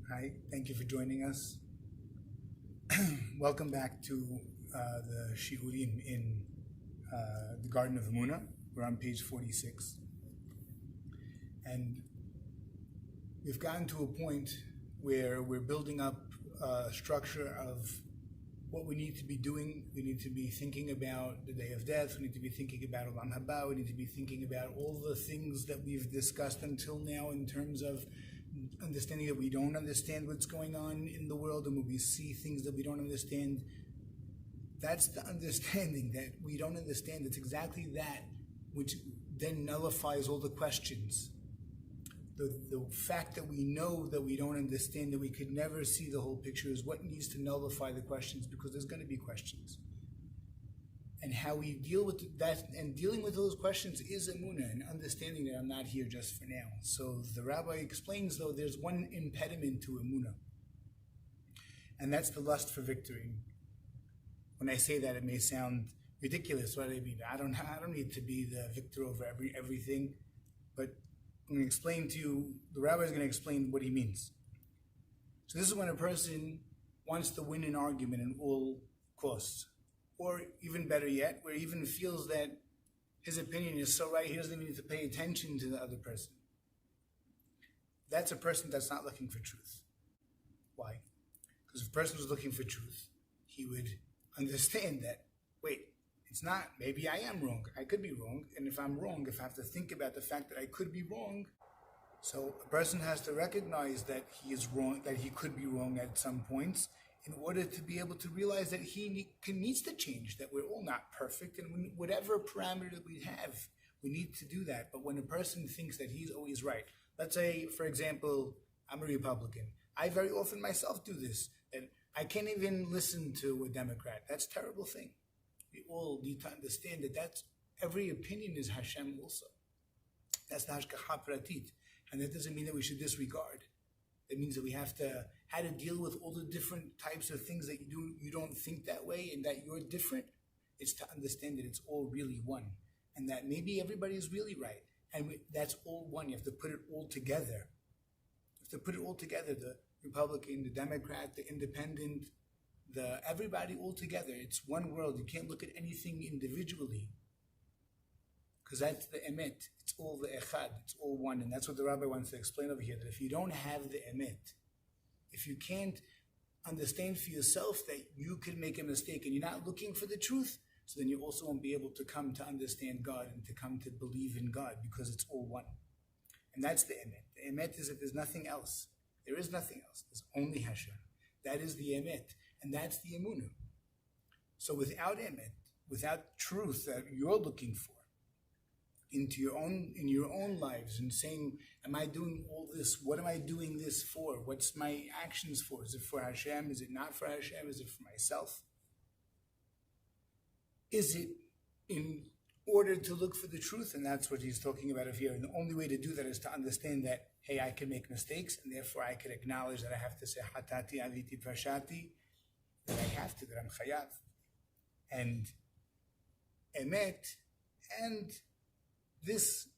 Hi, thank you for joining us. Welcome back to the Shiurim in the Garden of Emuna. We're on page 46. And we've gotten to a point where we're building up a structure of what we need to be doing. We need to be thinking about the day of death. We need to be thinking about Olam Haba. We need to be thinking about all the things that we've discussed until now in terms of understanding that we don't understand what's going on in the world, and when we see things that we don't understand, that's the understanding that we don't understand. It's exactly that which then nullifies all the questions. The fact that we know that we don't understand, that we could never see the whole picture, is what needs to nullify the questions, because there's going to be questions. And how we deal with that, and dealing with those questions, is Emuna, and understanding that I'm not here just for now. So the rabbi explains, though, there's one impediment to Emuna, and that's the lust for victory. When I say that, it may sound ridiculous. What I mean, I don't need to be the victor over everything, but I'm going to explain to you. The rabbi is going to explain what he means. So this is when a person wants to win an argument at all costs. Or even better yet, where he even feels that his opinion is so right, he doesn't even need to pay attention to the other person. That's a person that's not looking for truth. Why? Because if a person was looking for truth, he would understand that, wait, it's not, maybe I am wrong. I could be wrong. And if I'm wrong, if I have to think about the fact that I could be wrong, so a person has to recognize that he is wrong, that he could be wrong at some points, in order to be able to realize that he needs to change, that we're all not perfect, and whatever parameter that we have, we need to do that. But when a person thinks that he's always right, let's say, for example, I'm a Republican. I very often myself do this, that I can't even listen to a Democrat. That's a terrible thing. We all need to understand that every opinion is Hashem also. That's the hashgacha pratit. And that doesn't mean that we should disregard. It means that we have to how to deal with all the different types of things that you don't think that way, and that you're different. It's to understand that it's all really one, and that maybe everybody is really right, and that's all one. You have to put it all together. You have to put it all together: the Republican, the Democrat, the Independent, the everybody all together. It's one world. You can't look at anything individually, because that's the emet. It's all the echad. It's all one. And that's what the rabbi wants to explain over here, that if you don't have the emet, if you can't understand for yourself that you could make a mistake and you're not looking for the truth, so then you also won't be able to come to understand God and to come to believe in God, because it's all one. And that's the emet. The emet is that there's nothing else. There is nothing else. There's only Hashem. That is the emet. And that's the Emuna. So without emet, without truth that you're looking for, in your own lives, and saying, am I doing all this? What am I doing this for? What's my actions for? Is it for Hashem? Is it not for Hashem? Is it for myself? Is it in order to look for the truth? And that's what he's talking about over here. And the only way to do that is to understand that, hey, I can make mistakes, and therefore I can acknowledge that I have to say, hatati aviti prashati, that I have to, that I'm chayav. And emet and this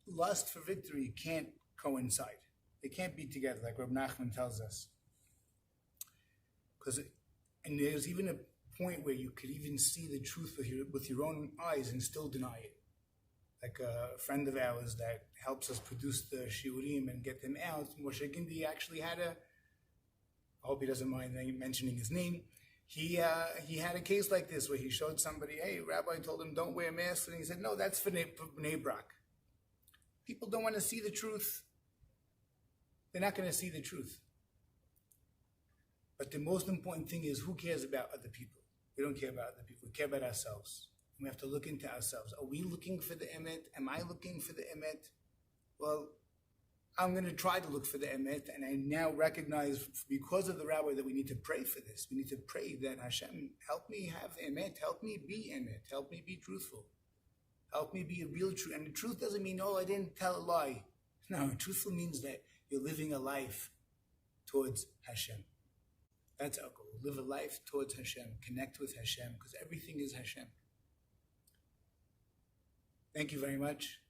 lust for victory can't coincide. They can't be together, like Reb Nachman tells us. And there's even a point where you could even see the truth with your own eyes and still deny it. Like a friend of ours that helps us produce the shiurim and get them out, Moshe Gindi, actually had I hope he doesn't mind mentioning his name, he had a case like this where he showed somebody, hey, Rabbi told him don't wear a mask, and he said, no, that's for Bnei Brak. People don't want to see the truth. They're not going to see the truth. But the most important thing is, who cares about other people? We don't care about other people. We care about ourselves. We have to look into ourselves. Are we looking for the emet? Am I looking for the emet? Well, I'm going to try to look for the emet, and I now recognize, because of the rabbi, that we need to pray for this. We need to pray that Hashem, help me have emet, help me be emet, help me be truthful, help me be a real truth. And the truth doesn't mean, oh, I didn't tell a lie. No, truthful means that you're living a life towards Hashem. That's our goal. Live a life towards Hashem, connect with Hashem, because everything is Hashem. Thank you very much.